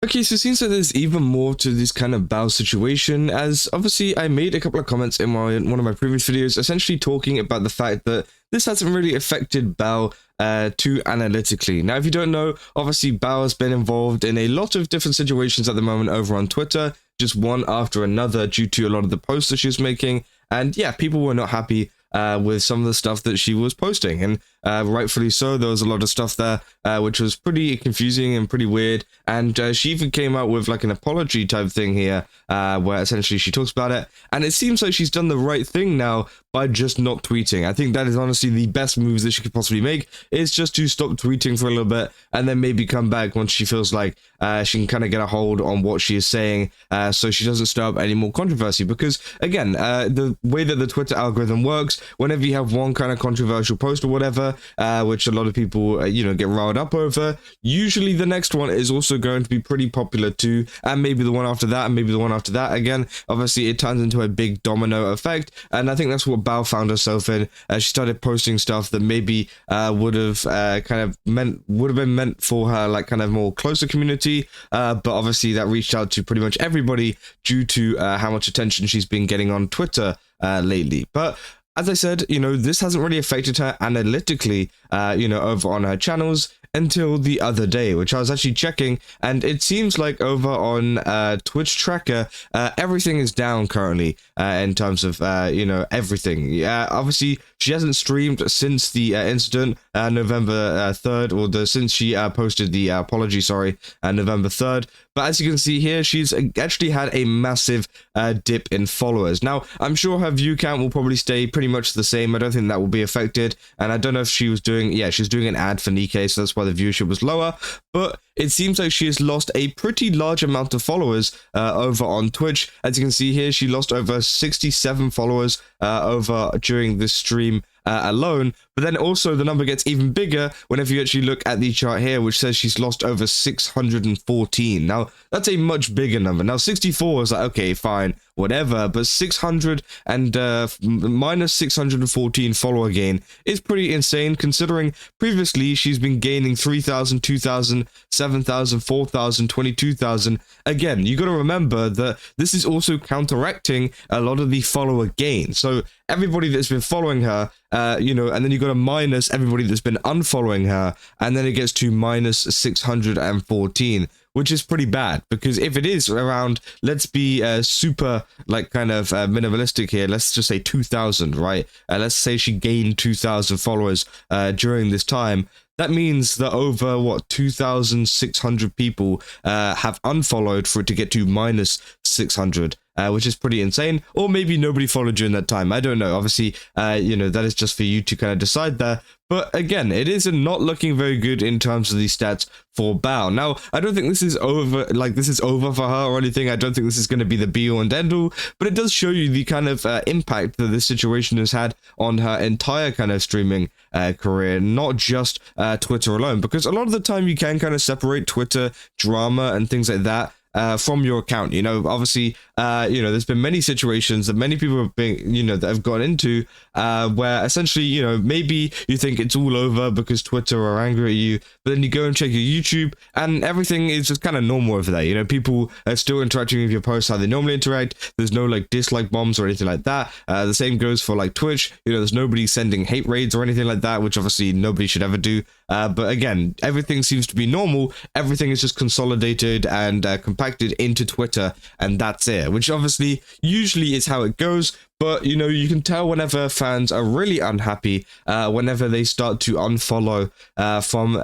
Okay, so it seems like there's even more to this kind of Bao situation, as obviously I made a couple of comments in one of my previous videos, essentially talking about the fact that this hasn't really affected Bao too analytically. Now, if you don't know, obviously Bao has been involved in a lot of different situations at the moment over on Twitter, just one after another due to a lot of the posts that she was making, and yeah, people were not happy with some of the stuff that she was posting, and rightfully so. There was a lot of stuff there which was pretty confusing and pretty weird, and she even came out with like an apology type thing here where essentially she talks about it, and it seems like she's done the right thing now by just not tweeting. I think that is honestly the best moves that she could possibly make, is just to stop tweeting for a little bit and then maybe come back once she feels like she can kind of get a hold on what she is saying, so she doesn't stir up any more controversy. Because again, the way that the Twitter algorithm works, whenever you have one kind of controversial post or whatever, which a lot of people get riled up over, usually the next one is also going to be pretty popular too, and maybe the one after that, and maybe the one after that again. Obviously it turns into a big domino effect, and I think that's what Bao found herself in. She started posting stuff that maybe would have been meant for her like kind of more closer community, but obviously that reached out to pretty much everybody due to how much attention she's been getting on Twitter lately. But as I said, this hasn't really affected her analytically, over on her channels until the other day, which I was actually checking, and it seems like over on Twitch tracker, everything is down currently in terms of, everything. Yeah, obviously she hasn't streamed since the incident, November 3rd, or since she posted the apology, November 3rd. But as you can see here, she's actually had a massive dip in followers. Now, I'm sure her view count will probably stay pretty much the same. I don't think that will be affected. And I don't know if she was doing, she's doing an ad for Nikkei, so that's why the viewership was lower. But it seems like she has lost a pretty large amount of followers over on Twitch. As you can see here, she lost over 67 followers over during this stream alone. But then also the number gets even bigger whenever you actually look at the chart here, which says she's lost over 614. Now, that's a much bigger number. Now, 64 is like, okay, fine, whatever, but 600 and minus 614 follower gain is pretty insane, considering previously she's been gaining 3,000, 2,000, 7,000, 4,000, 22,000. Again, you got to remember that this is also counteracting a lot of the follower gain. So everybody that's been following her, and then you got to minus everybody that's been unfollowing her, and then it gets to minus 614, which is pretty bad. Because if it is around, let's be super like kind of minimalistic here, let's just say 2,000, right? Let's say she gained 2,000 followers during this time. That means that over 2,600 people have unfollowed for it to get to minus 600. Which is pretty insane. Or maybe nobody followed during that time. I don't know. Obviously, that is just for you to kind of decide there. But again, it is not looking very good in terms of the stats for Bao. Now, I don't think this is over, for her or anything. I don't think this is going to be the be-all and end-all. But it does show you the kind of impact that this situation has had on her entire kind of streaming career, not just Twitter alone. Because a lot of the time you can kind of separate Twitter drama and things like that from your account. Obviously, there's been many situations that many people have been, that have gone into where essentially, maybe you think it's all over because Twitter are angry at you, but then you go and check your YouTube and everything is just kind of normal over there. People are still interacting with your posts how they normally interact. There's no like dislike bombs or anything like that. The same goes for like Twitch. There's nobody sending hate raids or anything like that, which obviously nobody should ever do. But again, everything seems to be normal. Everything is just consolidated and compacted into Twitter, and that's it, which obviously usually is how it goes. But you can tell whenever fans are really unhappy, whenever they start to unfollow from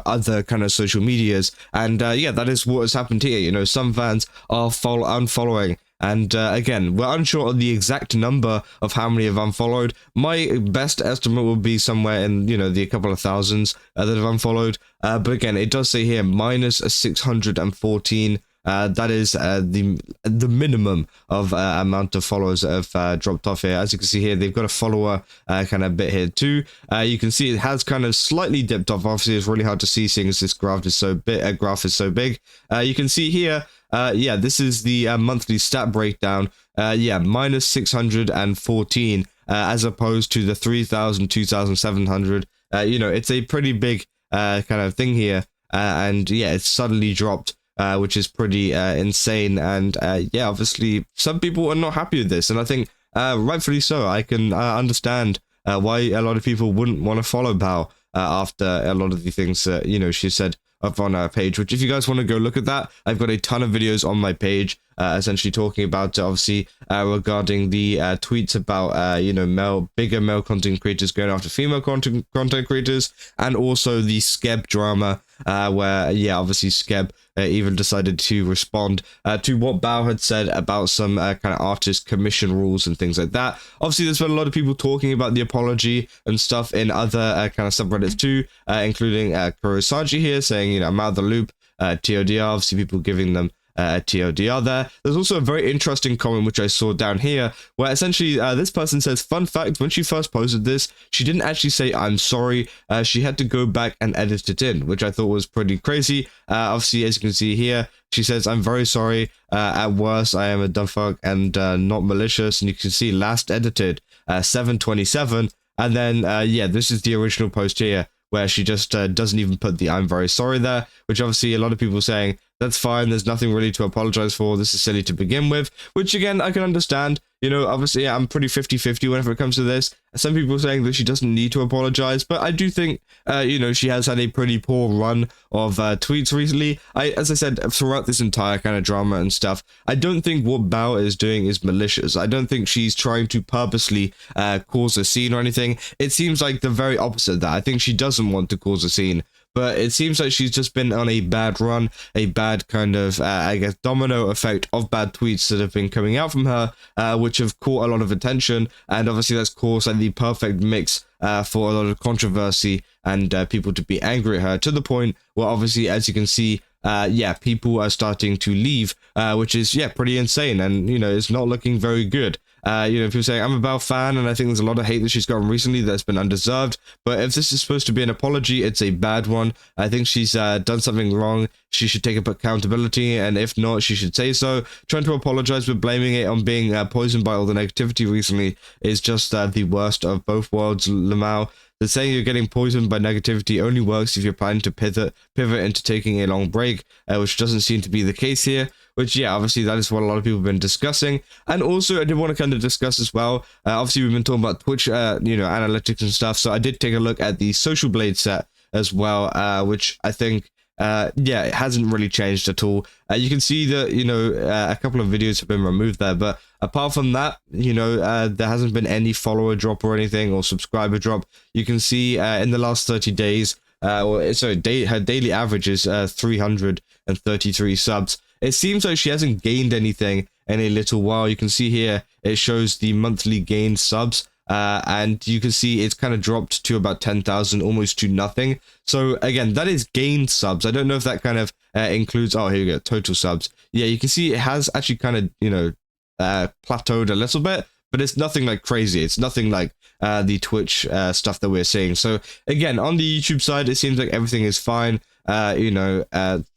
other kind of social medias, and that is what has happened here. Some fans are unfollowing. And again, we're unsure of the exact number of how many have unfollowed. My best estimate would be somewhere in, the couple of thousands that have unfollowed. But again, it does say here, minus 614. That is the minimum of amount of followers that have dropped off here. As you can see here, they've got a follower kind of bit here too. You can see it has kind of slightly dipped off. Obviously, it's really hard to see seeing as this graph is so big. You can see here, this is the monthly stat breakdown. Minus 614 as opposed to the 3,000, 2,700. It's a pretty big kind of thing here. And it's suddenly dropped which is pretty insane. And yeah, obviously some people are not happy with this, and I think rightfully so. I can understand why a lot of people wouldn't want to follow Bao after a lot of the things that, you know, she said up on our page, which if you guys want to go look at that, I've got a ton of videos on my page essentially talking about obviously regarding the tweets about you know, bigger male content creators going after female content creators, and also the Skeb drama where yeah, obviously Skeb even decided to respond to what Bao had said about some kind of artist commission rules and things like that. Obviously there's been a lot of people talking about the apology and stuff in other kind of subreddits too, including Kurosaji here saying, you know, I'm out of the loop, TLDR, obviously people giving them TLDR there. There's also a very interesting comment which I saw down here where essentially this person says, fun fact, when she first posted this, she didn't actually say I'm sorry, she had to go back and edit it in, which I thought was pretty crazy. Obviously, as you can see here, she says, I'm very sorry, at worst I am a dumb fuck and not malicious, and you can see last edited 7/27, and then yeah, this is the original post here where she just doesn't even put the I'm very sorry there, which obviously a lot of people saying, that's fine, there's nothing really to apologize for, this is silly to begin with, which again, I can understand. You know, obviously I'm pretty 50-50 whenever it comes to this. Some people saying that she doesn't need to apologize, but I do think, you know, she has had a pretty poor run of tweets recently. As I said, throughout this entire kind of drama and stuff, I don't think what Bao is doing is malicious. I don't think she's trying to purposely cause a scene or anything. It seems like the very opposite of that. I think she doesn't want to cause a scene. But it seems like she's just been on a bad run, a bad kind of, I guess, domino effect of bad tweets that have been coming out from her, which have caught a lot of attention, and obviously that's caused like the perfect mix for a lot of controversy and people to be angry at her, to the point where obviously, as you can see, yeah, people are starting to leave, which is, yeah, pretty insane, and, you know, it's not looking very good. You know, people saying I'm a Bao fan, and I think there's a lot of hate that she's gotten recently that's been undeserved. But if this is supposed to be an apology, it's a bad one. I think she's done something wrong. She should take up accountability, and if not, she should say so. Trying to apologize but blaming it on being poisoned by all the negativity recently is just the worst of both worlds, Lamau. The saying you're getting poisoned by negativity only works if you're planning to pivot into taking a long break, which doesn't seem to be the case here. Which, yeah, obviously that is what a lot of people have been discussing. And also, I did want to kind of discuss as well, obviously we've been talking about Twitch, you know, analytics and stuff, so I did take a look at the Social Blade set as well, which I think, yeah, it hasn't really changed at all. You can see that, you know, a couple of videos have been removed there, but apart from that, you know, there hasn't been any follower drop or anything, or subscriber drop. You can see in the last 30 days, her daily average is 333 subs. It seems like she hasn't gained anything in a little while. You can see here, it shows the monthly gained subs, and you can see it's kind of dropped to about 10,000, almost to nothing. So again, that is gained subs. I don't know if that kind of includes, oh, here you go, total subs. Yeah, you can see it has actually kind of, you know, plateaued a little bit, but it's nothing like crazy. It's nothing like the Twitch stuff that we're seeing. So again, on the YouTube side, it seems like everything is fine. You know,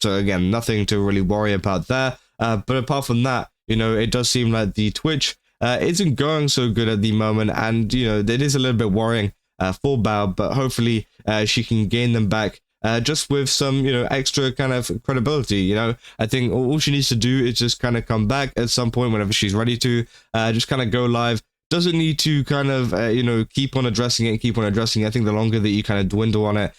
so again, nothing to really worry about there. But apart from that, you know, it does seem like the Twitch isn't going so good at the moment, and, you know, it is a little bit worrying for Bao, but hopefully she can gain them back just with some, you know, extra kind of credibility. You know, I think all she needs to do is just kind of come back at some point whenever she's ready to, just kind of go live. Doesn't need to kind of, you know, keep on addressing it. I think the longer that you kind of dwindle on it,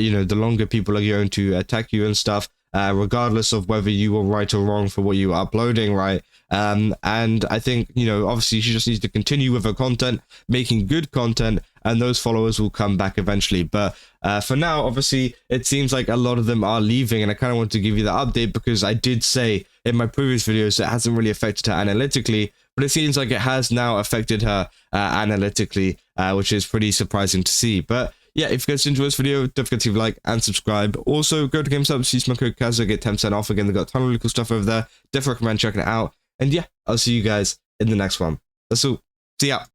you know, the longer people are going to attack you and stuff, regardless of whether you were right or wrong for what you are uploading, right? And I think, you know, obviously she just needs to continue with her content, making good content, and those followers will come back eventually. But for now, obviously, it seems like a lot of them are leaving, and I kind of want to give you the update because I did say in my previous videos it hasn't really affected her analytically, but it seems like it has now affected her analytically, which is pretty surprising to see. But yeah, if you guys enjoyed this video, don't forget to like and subscribe. Also, go to GameStop, use my code Kazo, get 10% off. Again, they've got a ton of really cool stuff over there. Definitely recommend checking it out. And yeah, I'll see you guys in the next one. That's all. See ya.